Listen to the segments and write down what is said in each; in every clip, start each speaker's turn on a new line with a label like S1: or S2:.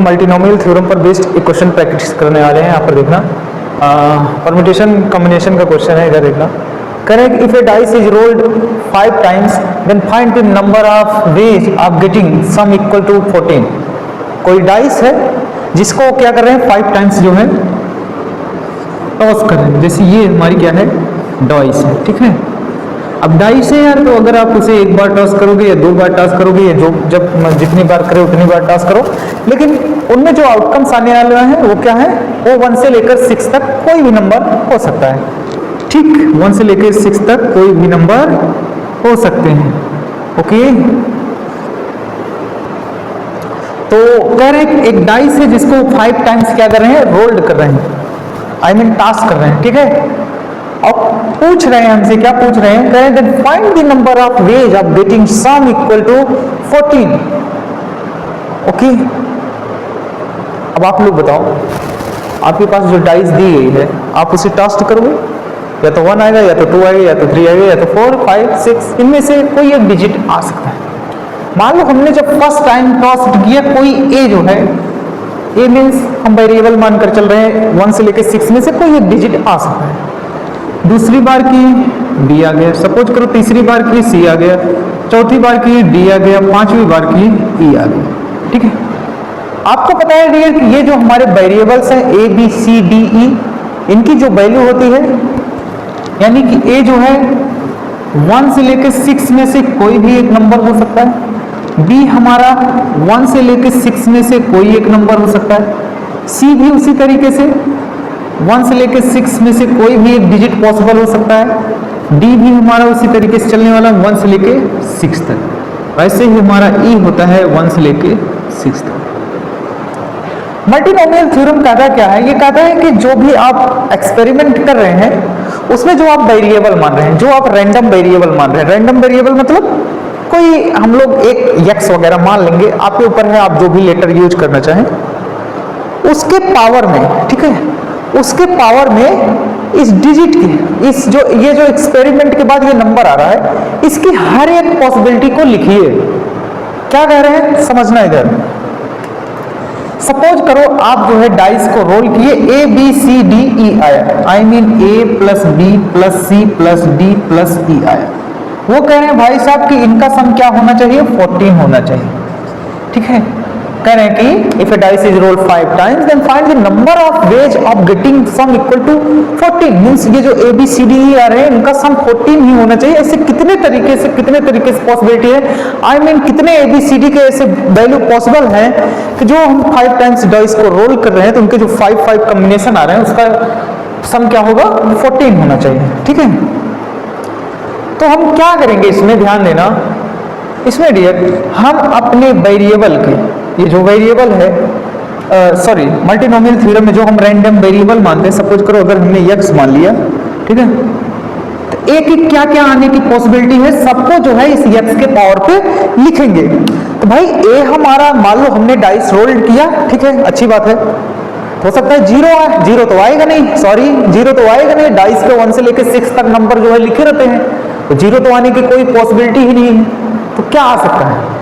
S1: Multinomial theorem पर based एक question practice करने वाले हैं। यहाँ पर देखना परम्यूटेशन कॉम्बिनेशन का क्वेश्चन है। इधर देखना correct if a dice is rolled 5 times then find the number of ways of getting sum equal to 14। कोई डाइस है जिसको क्या कर रहे हैं 5 टाइम्स जो है टॉस कर रहे हैं। जैसे ये हमारी क्या है डाइस है, ठीक है। अब डाइस है यार, तो अगर आप उसे एक बार टॉस करोगे या 2 बार टॉस करोगे या जो जब जितनी बार करे उतनी बार टॉस करो, लेकिन उनमें जो आउटकम्स आने वाले हैं वो क्या है, वो 1 से लेकर 6 तक कोई भी नंबर हो सकता है। ठीक, 1 से लेकर 6 तक कोई भी नंबर हो सकते हैं। ओके, तो कह रहे हैं एक डाइस है जिसको 5 टाइम्स क्या कर रहे हैं, रोल्ड कर रहे हैं, आई मीन टॉस कर रहे हैं, ठीक है। अब पूछ रहे हैं हमसे, क्या पूछ रहे हैं, कह रहे हैं find the number of ways of getting sum equal to 14। Okay, अब आप लोग बताओ, आपके पास जो डाइस दी गई है आप उसे टॉस करोगे, या तो 1 आएगा, या तो 2 आएगा, या तो 3 आएगा, या तो 4, 5, 6, इनमें से कोई एक डिजिट आ सकता है। मान लो हमने जब फर्स्ट टाइम टॉस किया, कोई ए जो है, ए मीन्स हम वेरिएबल मानकर चल रहे हैं, 1 से लेकर 6 में से कोई एक डिजिट आ सकता है। दूसरी बार की बी आ गया, सपोज करो तीसरी बार की सी आ गया, चौथी बार की डी आ गया, 5वीं बार की ई आ गया, ठीक है। आपको पता है डियर कि ये जो हमारे वेरिएबल्स हैं ए बी सी डी ई, इनकी जो वैल्यू होती है, यानी कि ए जो है 1 से लेकर 6 में से कोई भी एक नंबर हो सकता है, बी हमारा 1 से लेकर 6 में से कोई एक नंबर हो सकता है, सी भी उसी तरीके से 1 से लेकर 6 में से कोई भी एक डिजिट पॉसिबल हो सकता है, डी भी हमारा उसी तरीके से चलने वाला 1 से लेकर 6 तक। वैसे ही हमारा ई होता है 1 से लेकर 6 तक। मल्टीनोमियल थ्योरम कहता क्या है, ये कहता है कि जो भी आप एक्सपेरिमेंट कर रहे हैं उसमें जो आप वेरिएबल मान रहे हैं, जो आप रैंडम वेरिएबल मान रहे हैं, रैंडम वेरिएबल मतलब कोई हम लोग एक यक्स वगैरह मान लेंगे, आपके ऊपर है आप जो भी लेटर यूज करना चाहें, उसके पावर में, ठीक है, उसके पावर में इस डिजिट की, इस जो ये जो एक्सपेरिमेंट के बाद ये नंबर आ रहा है, इसकी हर एक पॉसिबिलिटी को लिखिए। क्या कह रहे हैं समझना इधर। सपोज करो आप जो है डाइस को रोल किए, A B C D E आया, I mean A plus B plus C plus D plus E आया। वो कह रहे हैं भाई साहब कि इनका सम क्या होना चाहिए, 14 होना चाहिए, ठीक है। कह रहे हैं कि if a dice is rolled 5 times then find the number of ways of getting sum equal to 14। Means ये जो ए बी सी डी ई आ रहे हैं इनका सम 14 ही होना चाहिए। ऐसे कितने तरीके से पॉसिबिलिटी है, आई मीन कितने ए बी सी डी के ऐसे वैल्यू पॉसिबल हैं कि जो हम 5 टाइम्स डाइस को रोल कर रहे हैं तो उनके जो 5 कॉम्बिनेशन आ रहे हैं उसका सम क्या होगा, 14 होना चाहिए, ठीक है। तो हम क्या करेंगे इसमें, ध्यान देना, इसमें डियर हम अपने वेरिएबल के, ये जो वेरिएबल है, सॉरी मल्टीनोमियल थ्योरम में जो हम रैंडम वेरिएबल मानते हैं, सपोज करो अगर हमने x मान लिया, ठीक है, तो a की क्या क्या आने की पॉसिबिलिटी है, सबको जो है इस x के पावर पे लिखेंगे। तो भाई a हमारा मान लो हमने डाइस रोल्ड किया, ठीक है, अच्छी बात है, हो सकता है 0 आए, 0 तो आएगा नहीं, सॉरी 0 तो आएगा नहीं, डाइस के 1 से लेकर 6 तक नंबर जो है लिखे रहते हैं, तो 0 तो आने की कोई पॉसिबिलिटी ही नहीं है। तो क्या आ सकता है,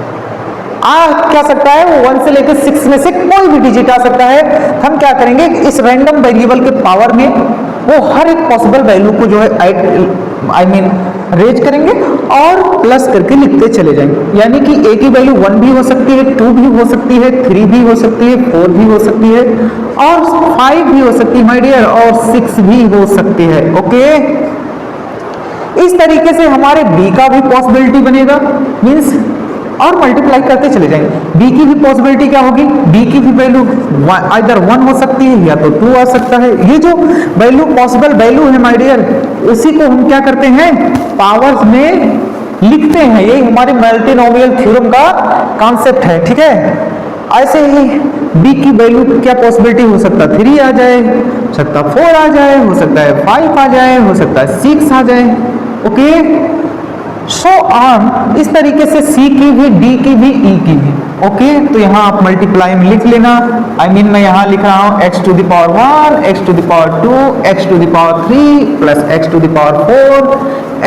S1: क्या सकता है, वो 1 से लेकर 6 में से कोई भी डिजिट आ सकता है। हम क्या करेंगे, इस रैंडम वेरिएबल के पावर में वो हर एक पॉसिबल वैल्यू को जो है आई मीन रेज करेंगे और प्लस करके लिखते चले जाएंगे। यानी कि a की वैल्यू 1 भी हो सकती है, 2 भी हो सकती है, 3 भी हो सकती है, 4 भी हो सकती है, और 5 भी हो सकती है माय डियर, और 6 भी हो सकती है। ओके, इस तरीके से हमारे b का भी पॉसिबिलिटी बनेगा, मीन्स और मल्टीप्लाई करते चले जाएंगे। b की भी पॉसिबिलिटी क्या होगी, b की भी वैल्यू आइदर 1 हो सकती है या तो 2 आ सकता है। ये जो वैल्यू पॉसिबल वैल्यू है माय डियर, उसी को हम क्या करते हैं, पावर्स में लिखते हैं। यही हमारे मल्टीनोमियल थ्योरम का कॉन्सेप्ट है, ठीक है। ऐसे ही b की वैल्यू क्या पॉसिबिलिटी हो सकता है, 3 आ जाए, हो सकता है 4 आ जाए, हो सकता है 5 आ जाए, हो सकता है 6 आ जाए। ओके, सो ऑन, इस तरीके से सी की भी, डी की भी, ई की भी। ओके, तो यहाँ आप मल्टीप्लाई में लिख लेना, आई मीन मैं यहाँ लिख रहा हूँ x to the power 1, x to the power 2, x to the power 3 plus x to the power 4,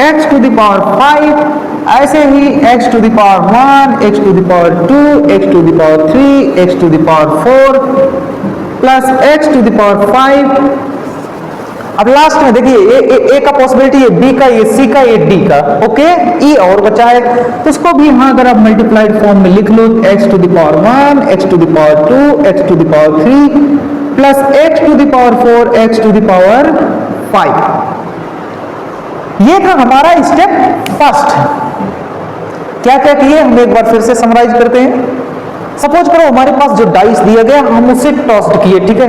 S1: x to the power 5 ऐसे ही x to the power 1, x to the power 2, x to the power 3, x to the power 4 plus x to the power 5। अब last में देखिए ए का possibility है, B का, ये सी का, ये डी का, ओके। ई और बचा है तो उसको भी यहां अगर आप मल्टीप्लाइड फॉर्म में लिख लो, x to the power 1, x to the power 2, x to the power 3 plus x to the power 4, x to the power 5। ये था हमारा स्टेप फर्स्ट। क्या क्या किए हम एक बार फिर से समराइज करते हैं। सपोज करो हमारे पास जो डाइस दिया गया हम उसे टॉस किए, ठीक है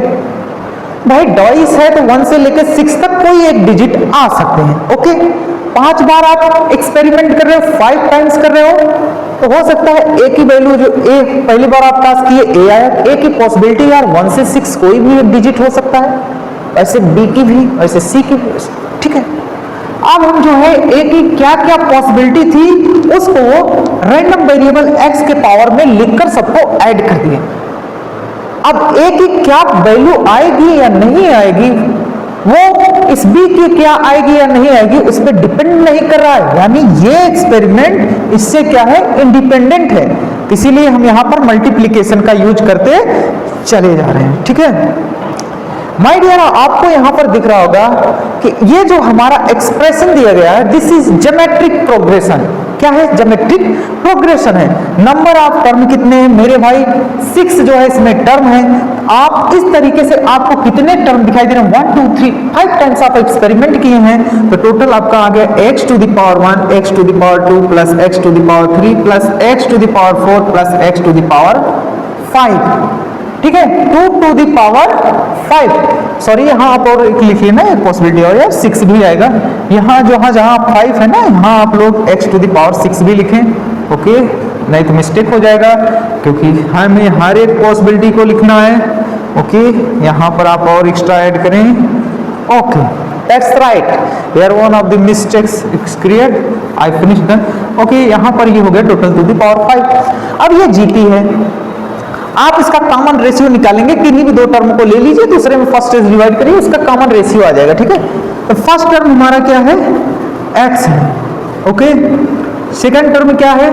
S1: भाई। डाइस है तो 1 से लेकर 6 तक कोई एक डिजिट आ सकते हैं, ओके। 5 बार आप एक्सपेरिमेंट कर रहे हो, 5 टाइम्स कर रहे हो तो हो सकता है ए की वैल्यू जो ए पहली बार आप टास्क किए ए आया, ए की पॉसिबिलिटी यार 1 से 6 कोई भी एक डिजिट हो सकता है, ऐसे बी की भी, ऐसे सी की भी, ठीक है। अब हम जो है ए की क्या क्या पॉसिबिलिटी थी उसको रैंडम वेरिएबल एक्स के पावर में लिखकर सबको ऐड कर दिए। अब ए की क्या वैल्यू आएगी या नहीं आएगी, वो इस बी की क्या आएगी या नहीं आएगी उस पर डिपेंड नहीं कर रहा है, यानी ये एक्सपेरिमेंट इससे क्या है, इंडिपेंडेंट है। इसीलिए हम यहां पर मल्टीप्लीकेशन का यूज करते चले जा रहे हैं, ठीक है। माय डियर, आपको यहां पर दिख रहा होगा कि ये जो हमारा एक्सप्रेशन दिया गया है, दिस इज ज्योमेट्रिक प्रोग्रेशन। क्या है, ज्योमेट्रिक प्रोग्रेशन है। नंबर ऑफ टर्म कितने हैं मेरे भाई, 6 जो है इसमें टर्म है। आप इस तरीके से आपको कितने टर्म दिखाई दे रहे हैं, 1 2 3 5 टाइम्स आप एक्सपेरिमेंट किए हैं तो टोटल आपका आ गया x to the power 1, x to the power 2 plus x to the power 3 plus x to the power 4 plus x to the power 5, ठीक है। 2 टू द पावर 5, सॉरी यहाँ आप और एक लिखिए ना, एक पॉसिबिलिटी और यार 6 भी आएगा। यहाँ जहाँ 5 है ना, यहाँ आप लोग x टू द पावर 6 भी लिखें, ओके, नहीं तो मिस्टेक हो जाएगा क्योंकि हमें हर एक पॉसिबिलिटी को लिखना है, ओके। यहाँ पर आप और एक्स्ट्रा ऐड करें, okay, that's right, here one of the mistakes is clear, I finish the, okay. यहाँ पर ये हो गया टोटल टू द पावर 5। अब ये जीटी है, आप इसका कॉमन रेशियो निकालेंगे, किन्हीं भी दो टर्म को ले लीजिए, दूसरे में फर्स्ट से डिवाइड करिए, उसका कॉमन रेशियो आ जाएगा, ठीक है। तो फर्स्ट टर्म हमारा क्या है, x है, ओके। सेकंड टर्म क्या है,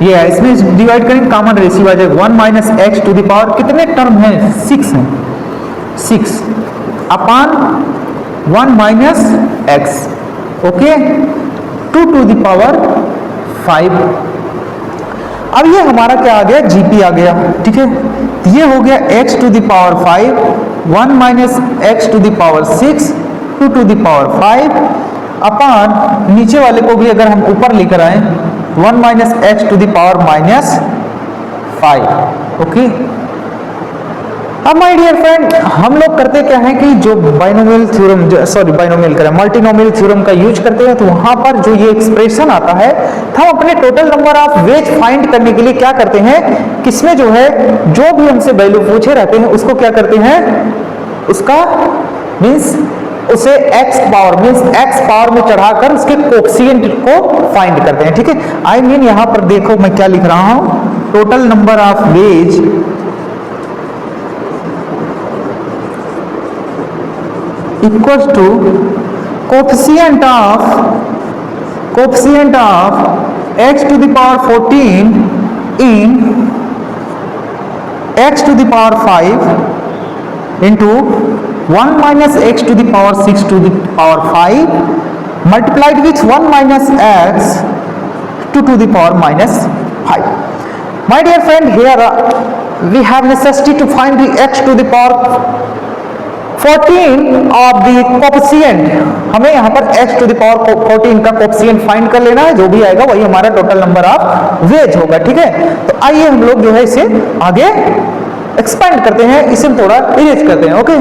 S1: ये है, इसमें डिवाइड करेंगे, कॉमन रेशियो आ जाएगा 1 minus x to the power, कितने टर्म है, 6 है, 6 upon 1 minus x, okay, 2 to the power 5। अब ये हमारा क्या आ गया, जीपी आ गया, ठीक है। ये हो गया x to the power 5, 1 minus x to the power 6, 2 to the power 5 upon नीचे वाले को भी अगर हम ऊपर लेकर आए 1 minus x to the power minus 5, okay. अब माय डियर फ्रेंड, हम लोग करते क्या है कि जो बाइनोमियल थ्योरम, सॉरी बाइनोमियल करें, मल्टीनोमियल थ्योरम का यूज करते हैं, तो वहां पर जो ये एक्सप्रेशन आता है, हम अपने total number of veg find करने के लिए क्या करते हैं, किसमें जो है जो भी हमसे वैल्यू पूछे रहते हैं उसको क्या करते हैं, उसका मींस उसे x power means x power में चढ़ाकर उसके कोएफिशिएंट को फाइंड करते हैं, ठीक है। आई मीन यहां पर देखो मैं क्या लिख रहा हूं, total number of veg equals to coefficient of x to the power 14 in x to the power 5 into 1 minus x to the power 6 to the power 5 multiplied with 1 minus x 2 to the power minus 5. My dear friend, here we have necessity to find the x to the power 14 of the coefficient, हमें यहाँ पर x to the power 14 का coefficient find कर लेना है, जो भी आएगा वही हमारा टोटल नंबर ऑफ वेज होगा, ठीक है। तो आइए हम लोग जो है इसे आगे एक्सपेंड करते हैं, इसे थोड़ा इरेज करते हैं, okay.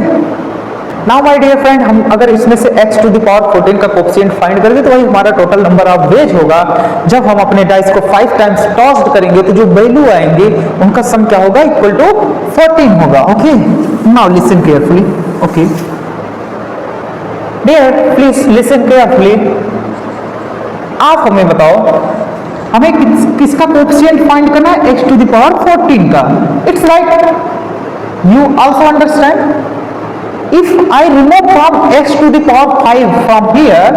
S1: Now my dear friend, हम अगर इसमें से x टू द पावर 14 का कोएफिशिएंट फाइंड करेंगे तो वही हमारा टोटल नंबर ऑफ वेज होगा। जब हम अपने डाइस को 5 टाइम्स टॉस्ड करेंगे तो जो वैल्यू आएंगे उनका सम क्या होगा, इक्वल टू 14 होगा, okay. Now listen carefully, okay dear, please listen carefully. आप हमें बताओ, हमें किसका कोएफिशिएंट फाइंड करना है, x टू द पावर 14 का। It's right, you also understand, if I remove from x to the power 5 from here,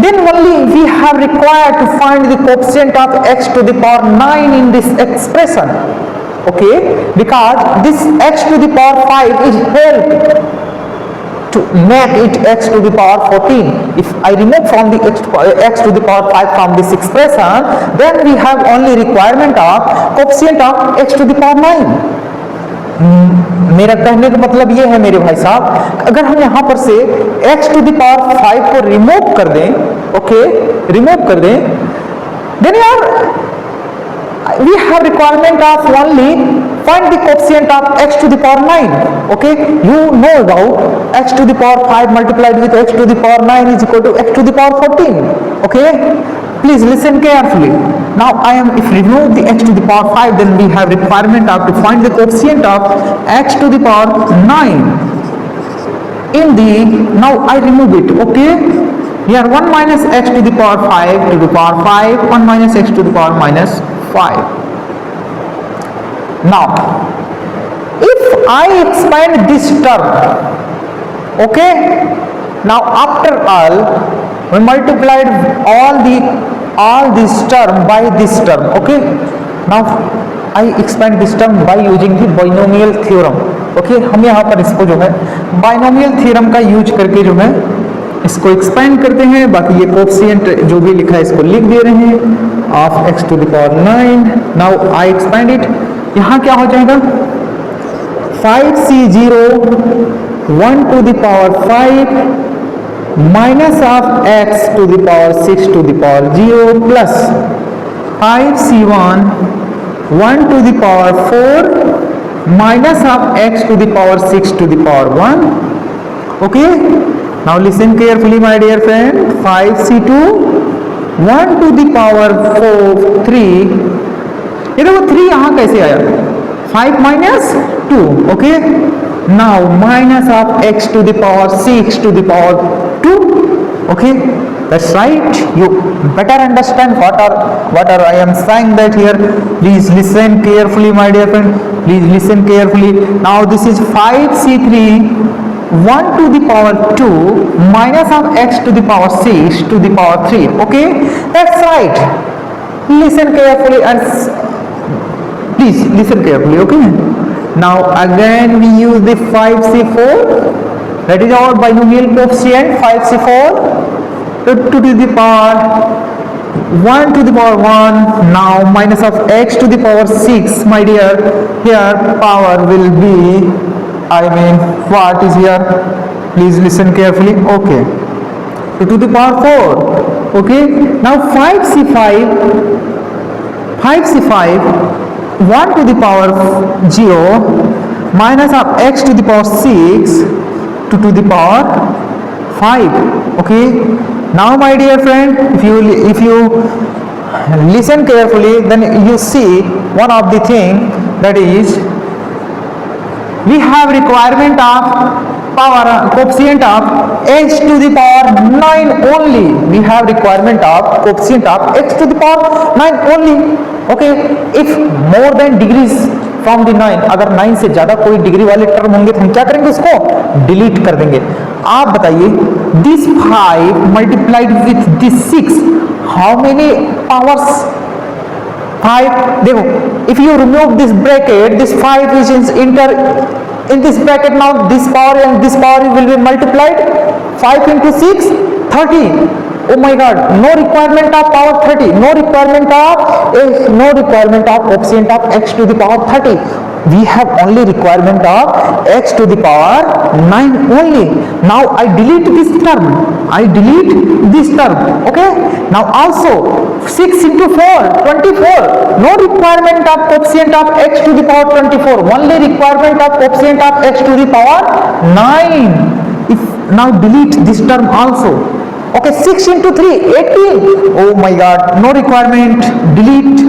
S1: then only we have required to find the coefficient of x to the power 9 in this expression. Okay, because this x to the power 5 is helped to make it x to the power 14. If I remove from the x to the power 5 from this expression, then we have only requirement of coefficient of x to the power 9. मेरा कहने का मतलब ये है मेरे भाई साहब, अगर हम यहाँ पर से x टू द पावर 5 को रिमूव कर दें, ओके, रिमूव कर दें, देन यार we have requirement of only find the coefficient of x to the power 9. Okay, you know about x to the power 5 multiplied with x to the power 9 is equal to x to the power 14. Okay, please listen carefully. Now I am, if remove the x to the power 5, then we have requirement of to find the coefficient of x to the power 9 in the, now I remove it. Okay, here 1 minus x to the power 5 to the power 5, 1 minus x to the power minus 5. Now if I expand this term, okay, now after all we multiplied all this term by this term. Okay, now I expand this term by using the binomial theorem. Okay, हम यहाँ पर इसको जो है binomial theorem का use करके जो है इसको एक्सपेंड करते हैं, बाकी ये कोएफिशिएंट जो भी लिखा है इसको लिख दे रहे हैं of x to the power 9. Now I expand it, यहाँ क्या हो जाएगा 5c0 1 to the power 5 minus of x to the power 6 to the power 0 plus 5c1 1 to the power 4 minus of x to the power 6 to the power 1. Okay, now listen carefully my dear friend. 5c2 1 to the power 4 3, ये देखो 3 यहाँ कैसे आया, 5 minus 2. Okay, now minus of x to the power 6 to the power 2. Okay, that's right. You better understand what are I am saying that here. Please listen carefully my dear friend, please listen carefully. Now this is 5c3 1 to the power 2 minus of x to the power 6 to the power 3. Okay, that's right. Listen carefully and please listen carefully. Okay, now again we use the 5c4, that is our binomial coefficient. 5c4 to the power 1 to the power 1. Now minus of x to the power 6 my dear, here power will be, I mean what is here, please listen carefully. Okay, 2 to the power 4. Okay, now 5c5 1 to the power 0 minus of x to the power 6 to the power 5. Okay, now my dear friend, if you listen carefully, then you see one of the thing, that is we have requirement of power coefficient of x to the power 9 only. We have requirement of coefficient of x to the power 9 only. Okay, if more than degrees from the 9, अगर 9 से ज्यादा कोई degree वाले term होंगे तो हम क्या करेंगे, उसको डिलीट कर देंगे. आप बताइए this 5 multiplied with this 6, how many powers 5? देखो, if you remove this bracket, this 5 is enter in this bracket. Now this power and this power will be multiplied. 5 into 6 30. Oh my god, no requirement of power 30, no requirement of coefficient of x to the power 30. We have only requirement of x to the power 9 only. Now I delete this term, okay. Now also 6 into 4 24, no requirement of coefficient of x to the power 24, only requirement of coefficient of x to the power 9. If now delete this term also. Okay, 6 into 3 18. Oh my god, no requirement, delete.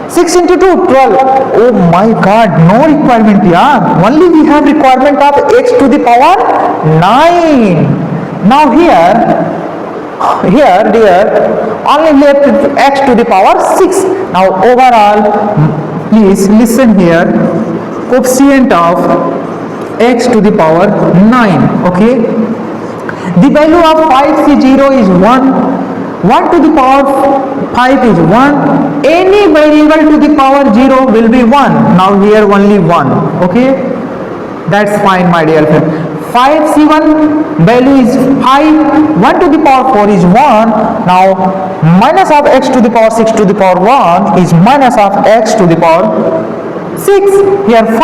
S1: 6 into 2 12. Oh my god, no requirement. Yeah, only we have requirement of x to the power 9. Now here dear, only left x to the power 6. Now overall, please listen here, coefficient of x to the power 9. Okay, the value of 5c0 is 1, 1 to the power 5 is 1. Any variable to the power 0 will be 1. Now here only 1. Okay, that's fine, my dear friend. 5c1 value is 5. 1 to the power 4 is 1. Now minus of x to the power 6 to the power 1 is minus of x to the power 6. Here 5,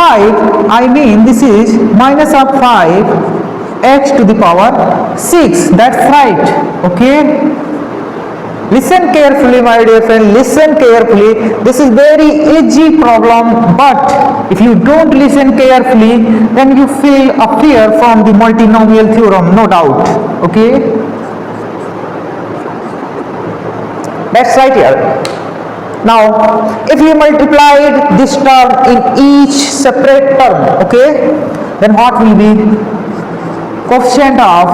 S1: I mean this is minus of 5 x to the power 6. That's right. Okay, listen carefully, my dear friend, listen carefully. This is very easy problem, but if you don't listen carefully, then you feel a fear from the multinomial theorem, no doubt. Okay, that's right here. Now if you multiplied this term in each separate term, okay, then what will be coefficient of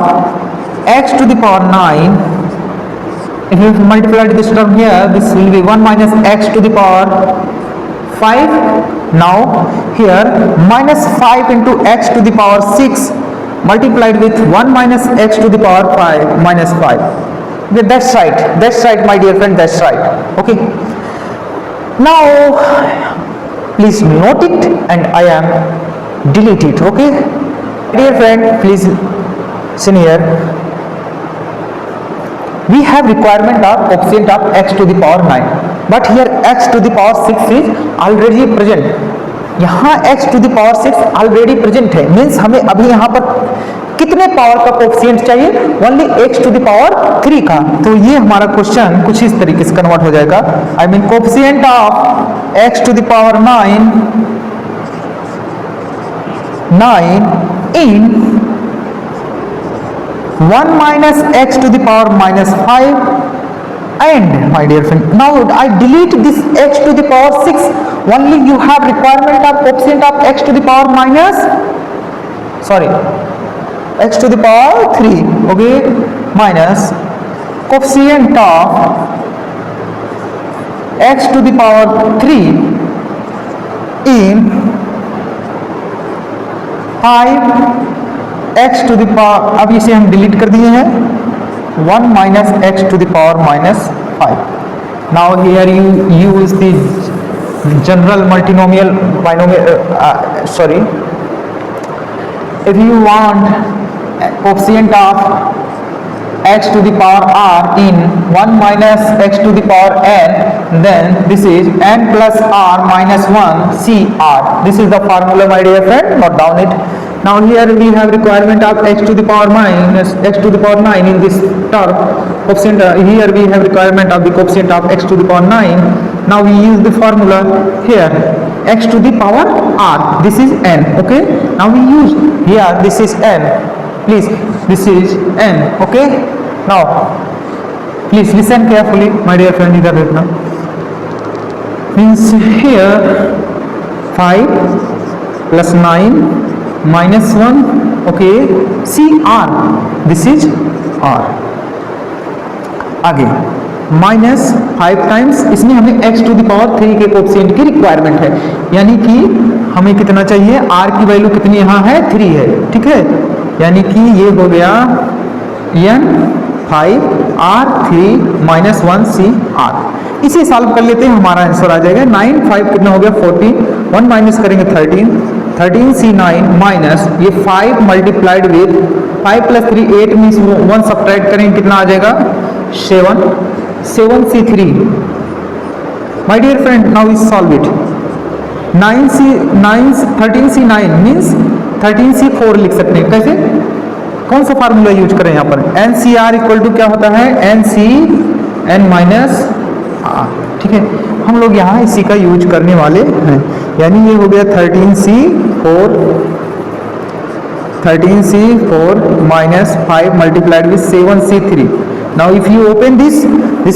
S1: x to the power 9? If you multiply this term here, this will be 1 minus x to the power 5. Now here minus 5 into x to the power 6 multiplied with 1 minus x to the power 5 minus 5. Okay, that's right, my dear friend, that's right. Okay, now please note it and I am delete it. Okay, dear friend, please listen here. We have requirement of coefficient of x to the power 9, but here x to the power 6 is already present. यहाँ x to the power 6 already present है, means हमें अभी यहाँ पर कितने power का coefficient चाहिए? Only x to the power 3 का. तो ये हमारा क्वेश्चन कुछ इस तरीके से कन्वर्ट हो जाएगा. I mean coefficient of x to the power 9 in 1 minus x to the power minus 5, and my dear friend, now I delete this x to the power 6. Only you have requirement of coefficient of x to the power x to the power 3. Okay, minus coefficient of x to the power 3 in 5 x to the power, अब इसे हम delete कर दिए हैं, 1 minus x to the power minus 5. Now here you use the general multinomial binomial, if you want coefficient of x to the power r in 1 minus x to the power n, then this is n plus r minus 1 c r. This is the formula, my dear friend, note down it. Now here we have requirement of x to the power minus x to the power 9 in this term coefficient. Here we have requirement of the coefficient of x to the power 9. Now we use the formula here, x to the power r, this is n. Okay, now we use here, this is n, please, this is n. Okay, now please listen carefully, my dear friend. Idhar dekhna, means here 5 plus 9 minus 1, okay, c r, this is r. आगे minus 5 times, इसमें हमें x to the power 3 के coefficient की requirement है, यानी कि हमें कितना चाहिए? r की वैल्यू कितनी यहाँ है? 3 है. ठीक है, यानी कि ये हो गया n 5 r 3 minus 1 c r. इसे सॉल्व कर लेते हैं, हमारा आंसर आ जाएगा 9 5 कितना हो गया? 14. 1 माइनस करेंगे 13 c9 माइनस ये 5 multiplied with 5 plus 3 8 means 1 subtract करेंगे, कितना आ जाएगा? 7 c3. My dear friend, now is solve it. 13 c9 means 13 c4 लिख सकते हैं. कैसे, कौन सा फार्मूला यूज करें यहाँ पर? N C r equal to क्या होता है? N C n minus r. ठीक है, हम लोग यहाँ इसी का यूज करने वाले हैं, यानी ये हो गया 13 c4 minus 5 multiplied with 7 c3. Now if you open this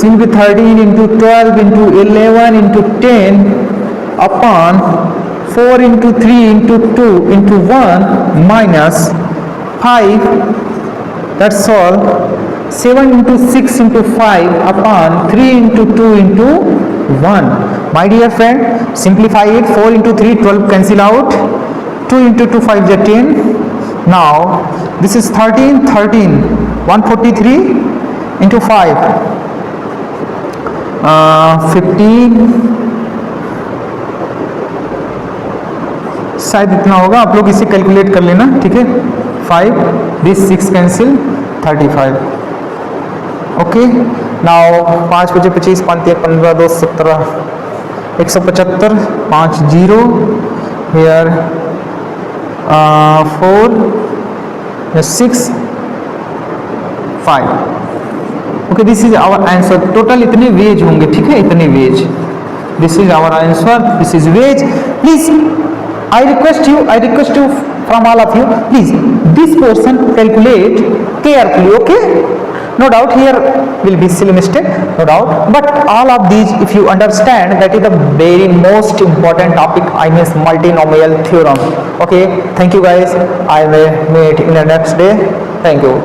S1: will be 13 into 12 into 11 into 10 upon 4 into 3 into 2 into 1 minus 5, that's all. 7 into 6 into 5 upon 3 into 2 into 1. My dear friend, simplify it. 4 into 3 12 cancel out, 2 into 2 5 is 10. Now this is 13 143 into 5 15 शायद इतना होगा, आप लोग इसे calculate कर लेना, ठीक है। 5 this 6 cancel 35। Okay now 5 5 25 5 15 2 17 175 5 0 here 4 6 5। Okay this is our answer. Total इतने वेज होंगे, ठीक है, इतने ways. This is our answer, this is ways. Please I request you from all of you, please this portion calculate carefully, okay? No doubt here will be silly mistake, no doubt, but all of these if you understand, that is the very most important topic, I mean multinomial theorem. Okay, thank you guys, I will meet in the next day. Thank you.